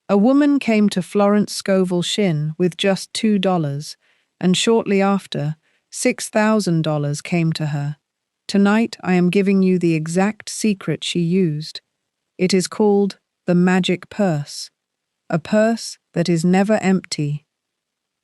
A woman came to Florence Scovel Shinn with just $2, and shortly after, $6,000 came to her. Tonight I am giving you the exact secret she used. It is called the magic purse, a purse that is never empty.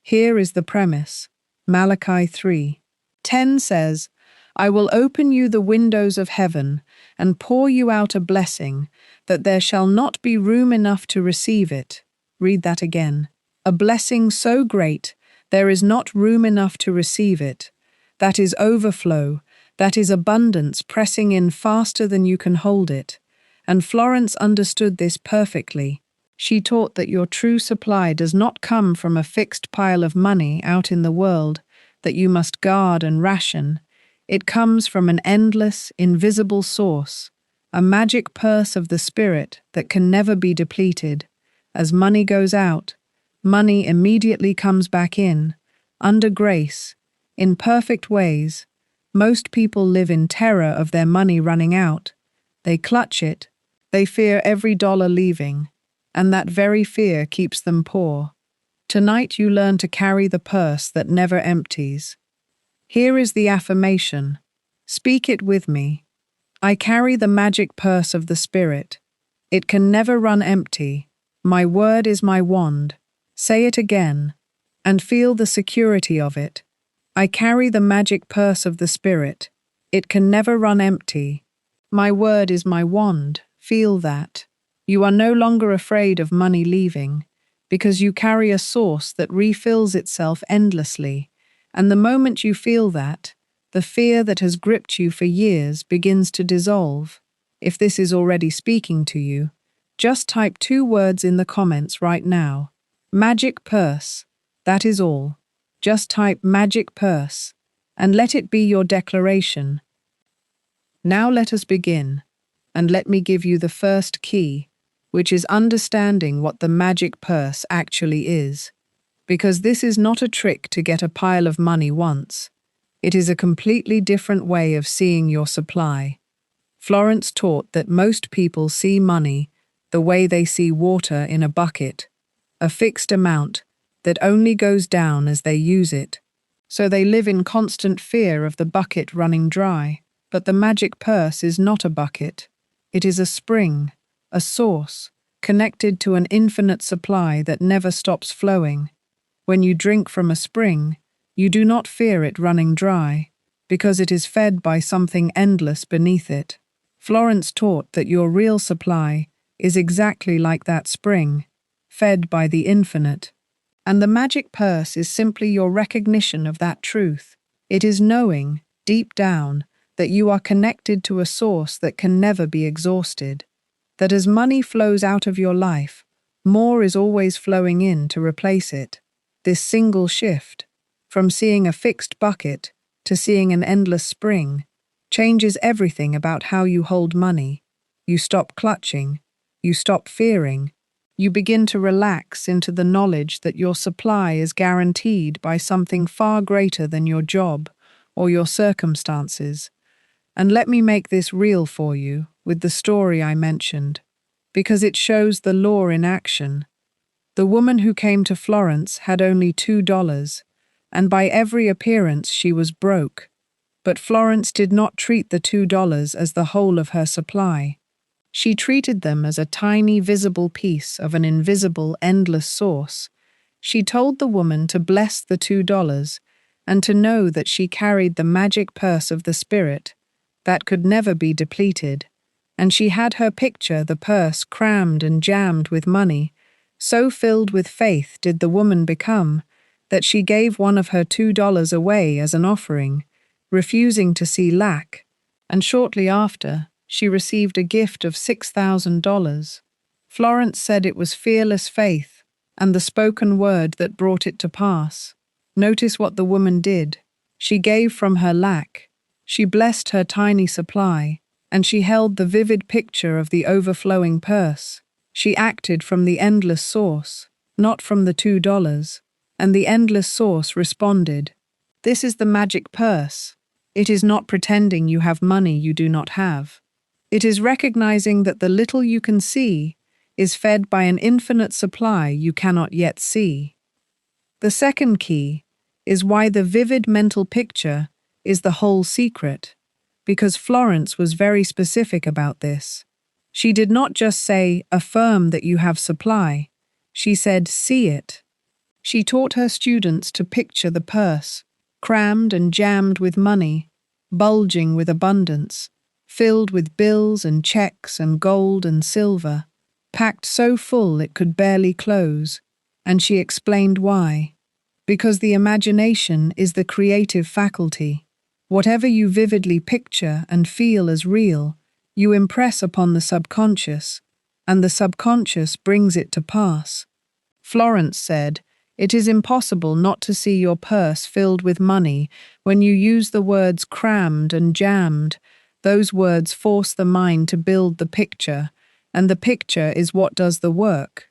Here is the premise. Malachi 3:10 says, "I will open you the windows of heaven and pour you out a blessing, that there shall not be room enough to receive it." Read that again. A blessing so great, there is not room enough to receive it. That is overflow, that is abundance pressing in faster than you can hold it. And Florence understood this perfectly. She taught that your true supply does not come from a fixed pile of money out in the world that you must guard and ration. It comes from an endless, invisible source, a magic purse of the spirit that can never be depleted. As money goes out, money immediately comes back in, under grace, in perfect ways. Most people live in terror of their money running out. They clutch it, they fear every dollar leaving, and that very fear keeps them poor. Tonight you learn to carry the purse that never empties. Here is the affirmation. Speak it with me. I carry the magic purse of the Spirit. It can never run empty. My word is my wand. Say it again, and feel the security of it. I carry the magic purse of the Spirit. It can never run empty. My word is my wand. Feel that. You are no longer afraid of money leaving, because you carry a source that refills itself endlessly. And the moment you feel that, the fear that has gripped you for years begins to dissolve. If this is already speaking to you, just type 2 words in the comments right now. Magic purse. That is all. Just type magic purse, and let it be your declaration. Now let us begin, and let me give you the first key, which is understanding what the magic purse actually is. Because this is not a trick to get a pile of money once. It is a completely different way of seeing your supply. Florence taught that most people see money the way they see water in a bucket, a fixed amount that only goes down as they use it. So they live in constant fear of the bucket running dry. But the magic purse is not a bucket. It is a spring, a source, connected to an infinite supply that never stops flowing. When you drink from a spring, you do not fear it running dry, because it is fed by something endless beneath it. Florence taught that your real supply is exactly like that spring, fed by the infinite. And the magic purse is simply your recognition of that truth. It is knowing, deep down, that you are connected to a source that can never be exhausted. That as money flows out of your life, more is always flowing in to replace it. This single shift, from seeing a fixed bucket to seeing an endless spring, changes everything about how you hold money. You stop clutching, you stop fearing, you begin to relax into the knowledge that your supply is guaranteed by something far greater than your job or your circumstances. And let me make this real for you with the story I mentioned, because it shows the law in action. The woman who came to Florence had only $2, and by every appearance she was broke. But Florence did not treat the $2 as the whole of her supply. She treated them as a tiny visible piece of an invisible, endless source. She told the woman to bless the $2 and to know that she carried the magic purse of the Spirit that could never be depleted. And she had her picture the purse crammed and jammed with money. So filled with faith did the woman become that she gave one of her $2 away as an offering, refusing to see lack, and shortly after, she received a gift of $6,000. Florence said it was fearless faith and the spoken word that brought it to pass. Notice what the woman did. She gave from her lack. She blessed her tiny supply, and she held the vivid picture of the overflowing purse. She acted from the endless source, not from the $2, and the endless source responded. This is the magic purse. It is not pretending you have money you do not have. It is recognizing that the little you can see is fed by an infinite supply you cannot yet see. The second key is why the vivid mental picture is the whole secret, because Florence was very specific about this. She did not just say, affirm that you have supply. She said, see it. She taught her students to picture the purse, crammed and jammed with money, bulging with abundance, filled with bills and checks and gold and silver, packed so full it could barely close. And she explained why. Because the imagination is the creative faculty. Whatever you vividly picture and feel as real, you impress upon the subconscious, and the subconscious brings it to pass. Florence said, it is impossible not to see your purse filled with money when you use the words crammed and jammed. Those words force the mind to build the picture, and the picture is what does the work.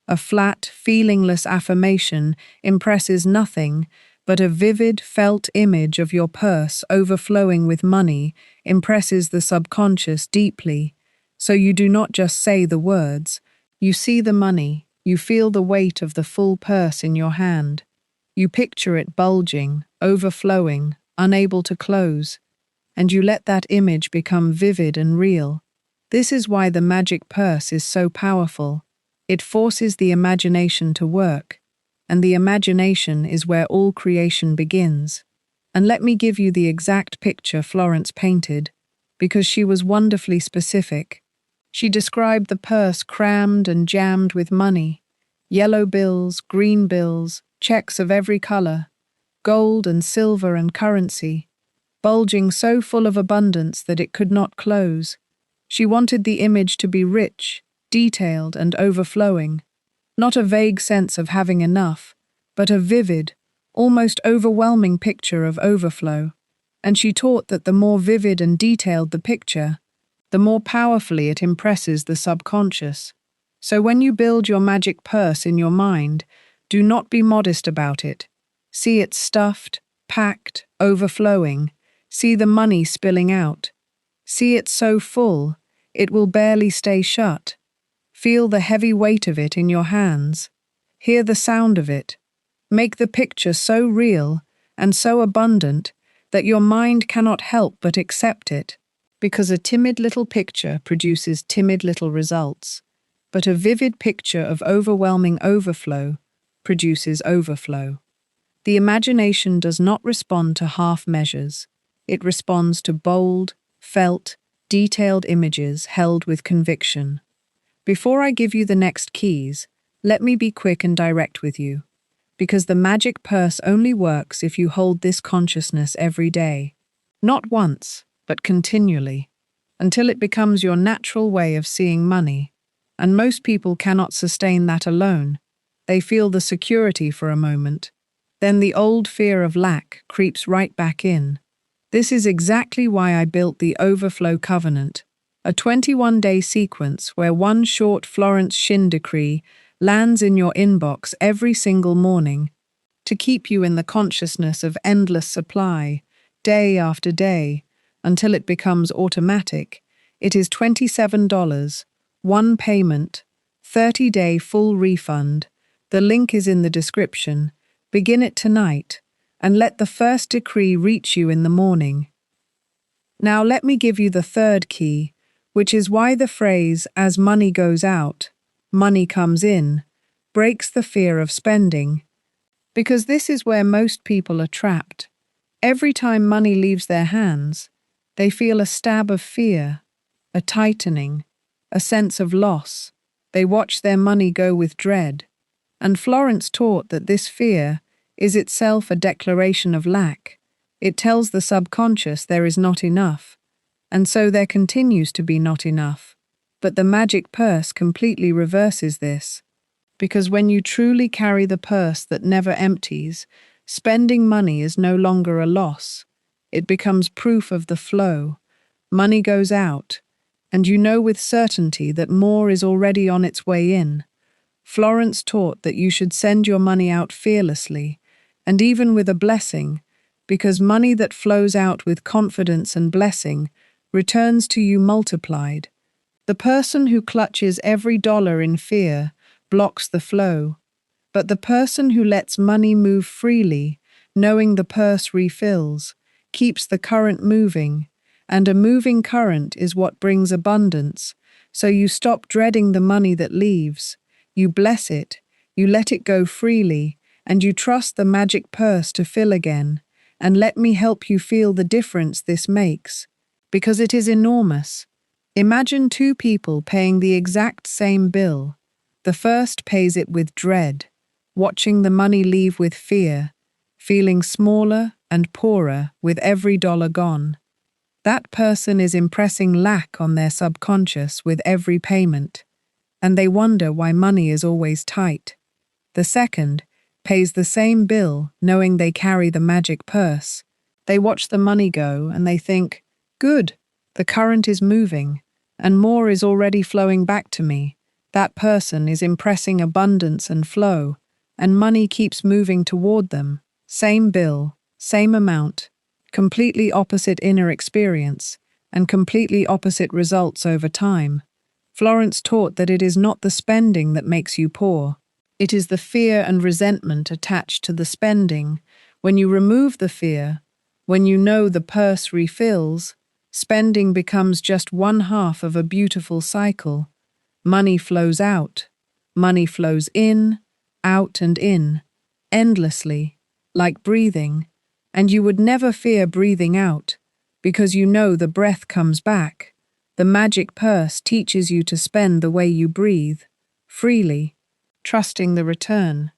A flat, feelingless affirmation impresses nothing, but a vivid, felt image of your purse overflowing with money impresses the subconscious deeply. So you do not just say the words, you see the money, you feel the weight of the full purse in your hand. You picture it bulging, overflowing, unable to close, and you let that image become vivid and real. This is why the magic purse is so powerful. It forces the imagination to work, and the imagination is where all creation begins. And let me give you the exact picture Florence painted, because she was wonderfully specific. She described the purse crammed and jammed with money, yellow bills, green bills, checks of every color, gold and silver and currency, bulging so full of abundance that it could not close. She wanted the image to be rich, detailed and overflowing, not a vague sense of having enough, but a vivid, almost overwhelming picture of overflow. And she taught that the more vivid and detailed the picture, the more powerfully it impresses the subconscious. So when you build your magic purse in your mind, do not be modest about it. See it stuffed, packed, overflowing. See the money spilling out. See it so full, it will barely stay shut. Feel the heavy weight of it in your hands. Hear the sound of it. Make the picture so real and so abundant that your mind cannot help but accept it, because a timid little picture produces timid little results, but a vivid picture of overwhelming overflow produces overflow. The imagination does not respond to half measures. It responds to bold, felt, detailed images held with conviction. Before I give you the next keys, let me be quick and direct with you, because the magic purse only works if you hold this consciousness every day, not once, but continually, until it becomes your natural way of seeing money. And most people cannot sustain that alone. They feel the security for a moment. Then the old fear of lack creeps right back in. This is exactly why I built the Overflow Covenant, a 21-day sequence where one short Florence Shinn decree lands in your inbox every single morning to keep you in the consciousness of endless supply, day after day, until it becomes automatic. It is $27, one payment, 30-day full refund. The link is in the description. Begin it tonight, and let the first decree reach you in the morning. Now let me give you the third key, which is why the phrase, as money goes out, money comes in, breaks the fear of spending. Because this is where most people are trapped. Every time money leaves their hands, they feel a stab of fear, a tightening, a sense of loss. They watch their money go with dread. And Florence taught that this fear is itself a declaration of lack. It tells the subconscious there is not enough, and so there continues to be not enough. But the magic purse completely reverses this, because when you truly carry the purse that never empties, spending money is no longer a loss. It becomes proof of the flow. Money goes out, and you know with certainty that more is already on its way in. Florence taught that you should send your money out fearlessly, and even with a blessing, because money that flows out with confidence and blessing returns to you multiplied. The person who clutches every dollar in fear blocks the flow, but the person who lets money move freely, knowing the purse refills, keeps the current moving, and a moving current is what brings abundance. So you stop dreading the money that leaves, you bless it, you let it go freely, and you trust the magic purse to fill again. And let me help you feel the difference this makes, because it is enormous. Imagine two people paying the exact same bill. The first pays it with dread, watching the money leave with fear, feeling smaller and poorer with every dollar gone. That person is impressing lack on their subconscious with every payment, and they wonder why money is always tight. The second pays the same bill knowing they carry the magic purse. They watch the money go and they think, "Good, the current is moving, and more is already flowing back to me." That person is impressing abundance and flow, and money keeps moving toward them. Same bill, same amount, completely opposite inner experience, and completely opposite results over time. Florence taught that it is not the spending that makes you poor. It is the fear and resentment attached to the spending. When you remove the fear, when you know the purse refills, spending becomes just one half of a beautiful cycle. Money flows out. Money flows in, out and in, endlessly, like breathing. And you would never fear breathing out, because you know the breath comes back. The magic purse teaches you to spend the way you breathe, freely, trusting the return.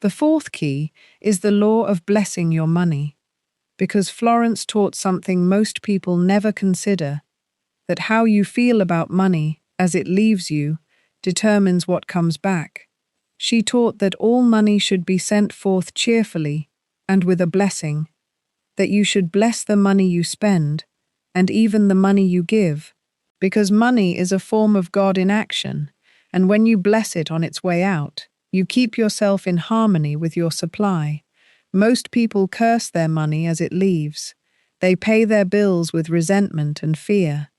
The fourth key is the law of blessing your money, because Florence taught something most people never consider, that how you feel about money as it leaves you determines what comes back. She taught that all money should be sent forth cheerfully and with a blessing, that you should bless the money you spend and even the money you give, because money is a form of God in action, and when you bless it on its way out, you keep yourself in harmony with your supply. Most people curse their money as it leaves. They pay their bills with resentment and fear.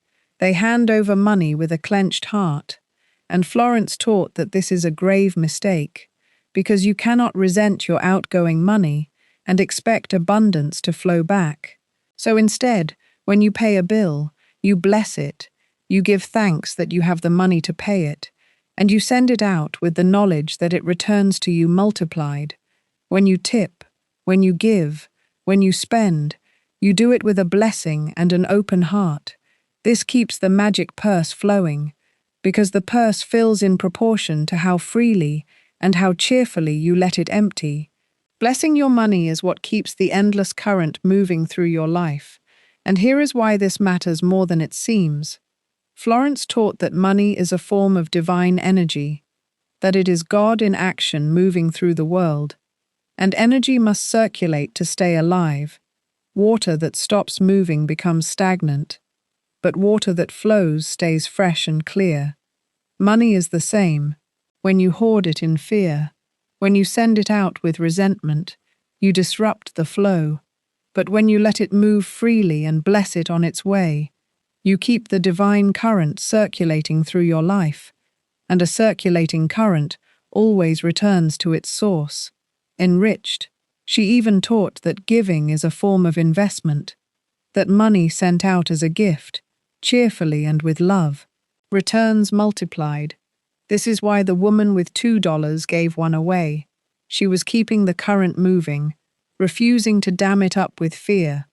They hand over money with a clenched heart. And Florence taught that this is a grave mistake, because you cannot resent your outgoing money and expect abundance to flow back. So instead, when you pay a bill, you bless it, you give thanks that you have the money to pay it, and you send it out with the knowledge that it returns to you multiplied. When you tip, when you give, when you spend, you do it with a blessing and an open heart. This keeps the magic purse flowing, because the purse fills in proportion to how freely and how cheerfully you let it empty. Blessing your money is what keeps the endless current moving through your life, and here is why this matters more than it seems. Florence taught that money is a form of divine energy, that it is God in action moving through the world, and energy must circulate to stay alive. Water that stops moving becomes stagnant, but water that flows stays fresh and clear. Money is the same. When you hoard it in fear, when you send it out with resentment, you disrupt the flow. But when you let it move freely and bless it on its way, you keep the divine current circulating through your life, and a circulating current always returns to its source, enriched. She even taught that giving is a form of investment, that money sent out as a gift, cheerfully and with love, returns multiplied. This is why the woman with $2 gave one away. She was keeping the current moving, refusing to dam it up with fear.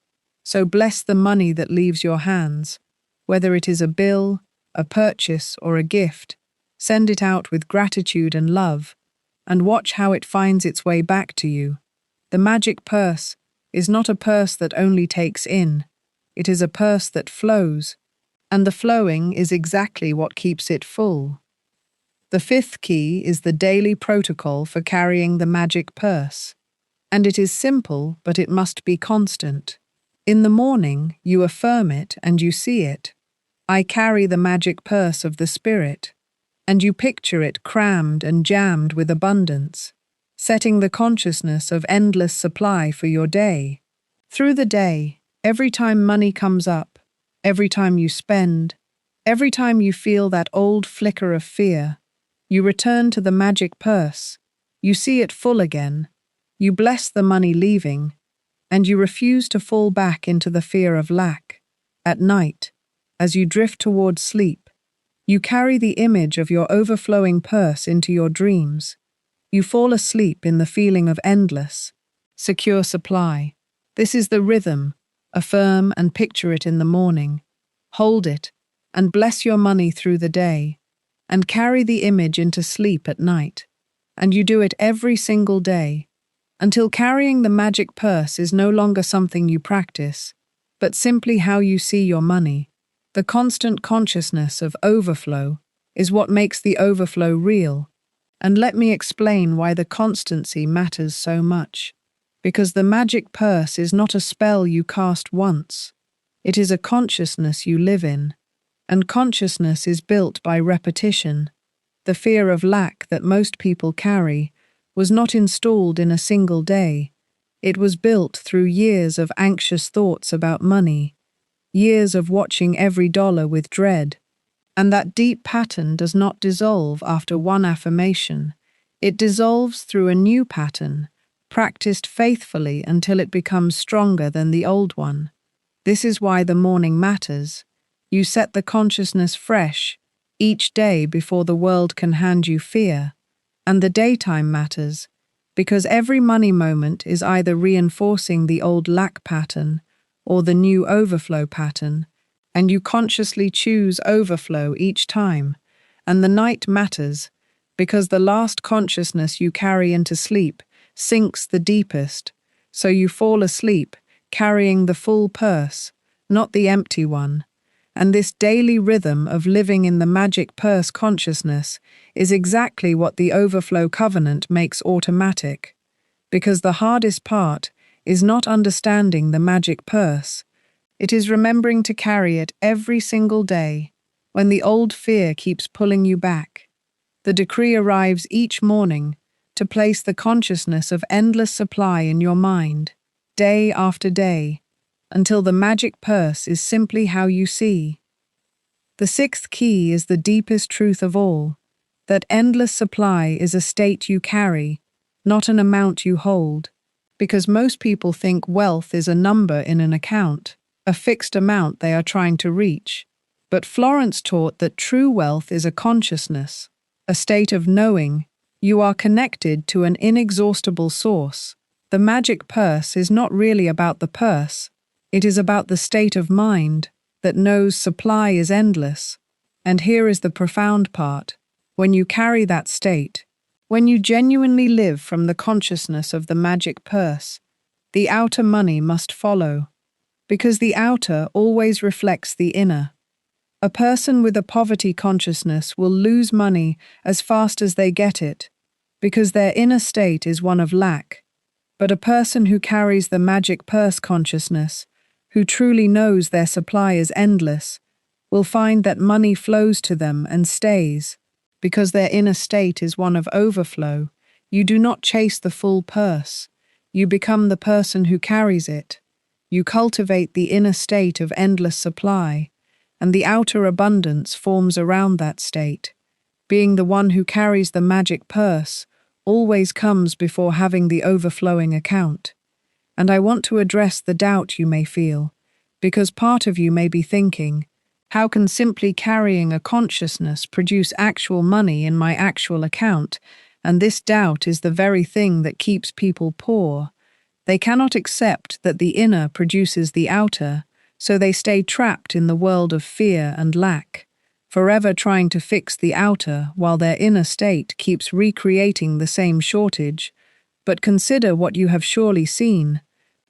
So bless the money that leaves your hands. Whether it is a bill, a purchase, or a gift, send it out with gratitude and love, and watch how it finds its way back to you. The magic purse is not a purse that only takes in. It is a purse that flows, and the flowing is exactly what keeps it full. The fifth key is the daily protocol for carrying the magic purse. And it is simple, but it must be constant. In the morning, you affirm it and you see it. I carry the magic purse of the Spirit. And you picture it crammed and jammed with abundance, setting the consciousness of endless supply for your day. Through the day, every time money comes up, every time you spend, Every time you feel that old flicker of fear, you return to the magic purse. You see it full again. You bless the money leaving, and you refuse to fall back into the fear of lack. At night, as you drift towards sleep, you carry the image of your overflowing purse into your dreams. You fall asleep in the feeling of endless, secure supply. This is the rhythm. Affirm and picture it in the morning. Hold it and bless your money through the day, and carry the image into sleep at night. And you do it every single day, until carrying the magic purse is no longer something you practice, but simply how you see your money. The constant consciousness of overflow is what makes the overflow real. And let me explain why the constancy matters so much. Because the magic purse is not a spell you cast once. It is a consciousness you live in. And consciousness is built by repetition. The fear of lack that most people carry was not installed in a single day. It was built through years of anxious thoughts about money, years of watching every dollar with dread. And that deep pattern does not dissolve after one affirmation. It dissolves through a new pattern, practiced faithfully until it becomes stronger than the old one. This is why the morning matters. You set the consciousness fresh each day before the world can hand you fear. And the daytime matters, because every money moment is either reinforcing the old lack pattern or the new overflow pattern, and you consciously choose overflow each time. And the night matters, because the last consciousness you carry into sleep sinks the deepest, so you fall asleep carrying the full purse, not the empty one. And this daily rhythm of living in the magic purse consciousness is exactly what the overflow covenant makes automatic. Because the hardest part is not understanding the magic purse. It is remembering to carry it every single day when the old fear keeps pulling you back. The decree arrives each morning to place the consciousness of endless supply in your mind, day after day, until the magic purse is simply how you see. The sixth key is the deepest truth of all, that endless supply is a state you carry, not an amount you hold, because most people think wealth is a number in an account, a fixed amount they are trying to reach. But Florence taught that true wealth is a consciousness, a state of knowing you are connected to an inexhaustible source. The magic purse is not really about the purse. It is about the state of mind that knows supply is endless. And here is the profound part. When you carry that state, when you genuinely live from the consciousness of the magic purse, the outer money must follow, because the outer always reflects the inner. A person with a poverty consciousness will lose money as fast as they get it, because their inner state is one of lack. But a person who carries the magic purse consciousness, who truly knows their supply is endless, will find that money flows to them and stays, because their inner state is one of overflow. You do not chase the full purse. You become the person who carries it. You cultivate the inner state of endless supply, and the outer abundance forms around that state. Being the one who carries the magic purse always comes before having the overflowing account. And I want to address the doubt you may feel, because part of you may be thinking, how can simply carrying a consciousness produce actual money in my actual account? And this doubt is the very thing that keeps people poor. They cannot accept that the inner produces the outer, so they stay trapped in the world of fear and lack, forever trying to fix the outer while their inner state keeps recreating the same shortage. But consider what you have surely seen.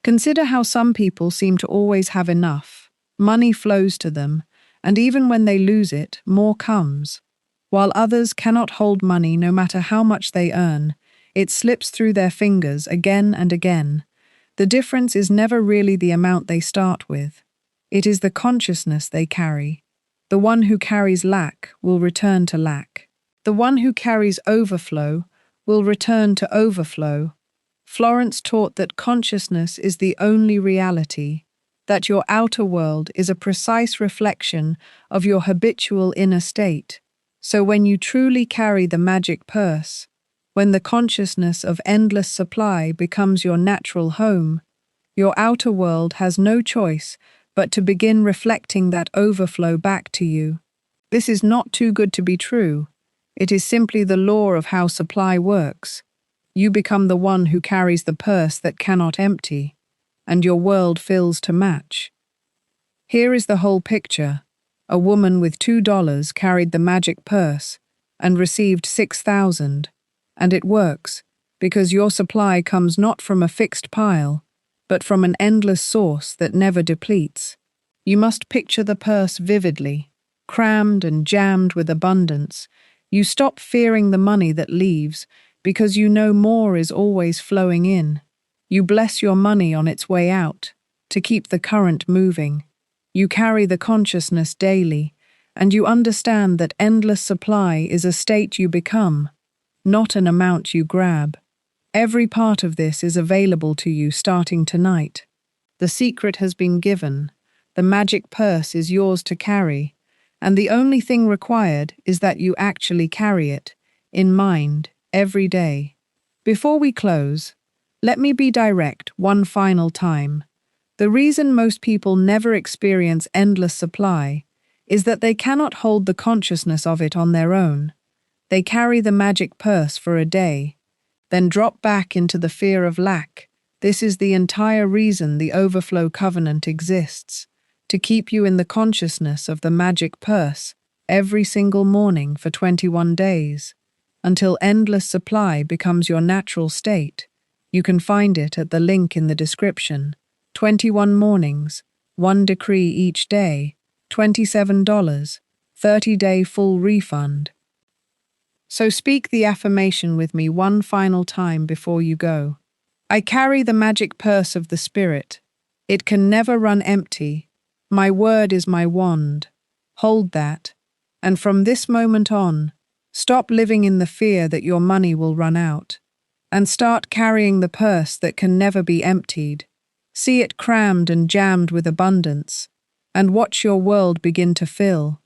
Consider how some people seem to always have enough. Money flows to them, and even when they lose it, more comes. While others cannot hold money no matter how much they earn, it slips through their fingers again and again. The difference is never really the amount they start with. It is the consciousness they carry. The one who carries lack will return to lack. The one who carries overflow will return to overflow. Florence taught that consciousness is the only reality. that your outer world is a precise reflection of your habitual inner state. So when you truly carry the magic purse, when the consciousness of endless supply becomes your natural home, your outer world has no choice but to begin reflecting that overflow back to you. This is not too good to be true. It is simply the law of how supply works. You become the one who carries the purse that cannot empty, and your world fills to match. Here is the whole picture. A woman with $2 carried the magic purse and received 6,000. And it works, because your supply comes not from a fixed pile, but from an endless source that never depletes. You must picture the purse vividly, crammed and jammed with abundance. You stop fearing the money that leaves, because you know more is always flowing in. You bless your money on its way out, to keep the current moving. You carry the consciousness daily, and you understand that endless supply is a state you become, not an amount you grab. Every part of this is available to you starting tonight. The secret has been given. The magic purse is yours to carry, and the only thing required is that you actually carry it, in mind, every day. Before we close, let me be direct one final time. The reason most people never experience endless supply is that they cannot hold the consciousness of it on their own. They carry the magic purse for a day, then drop back into the fear of lack. This is the entire reason the overflow covenant exists, to keep you in the consciousness of the magic purse every single morning for 21 days, until endless supply becomes your natural state. You can find it at the link in the description. 21 mornings, 1 decree each day, $27, 30-day full refund. So speak the affirmation with me one final time before you go. I carry the magic purse of the Spirit. It can never run empty. My word is my wand. Hold that. And from this moment on, stop living in the fear that your money will run out, and start carrying the purse that can never be emptied. See it crammed and jammed with abundance, and watch your world begin to fill.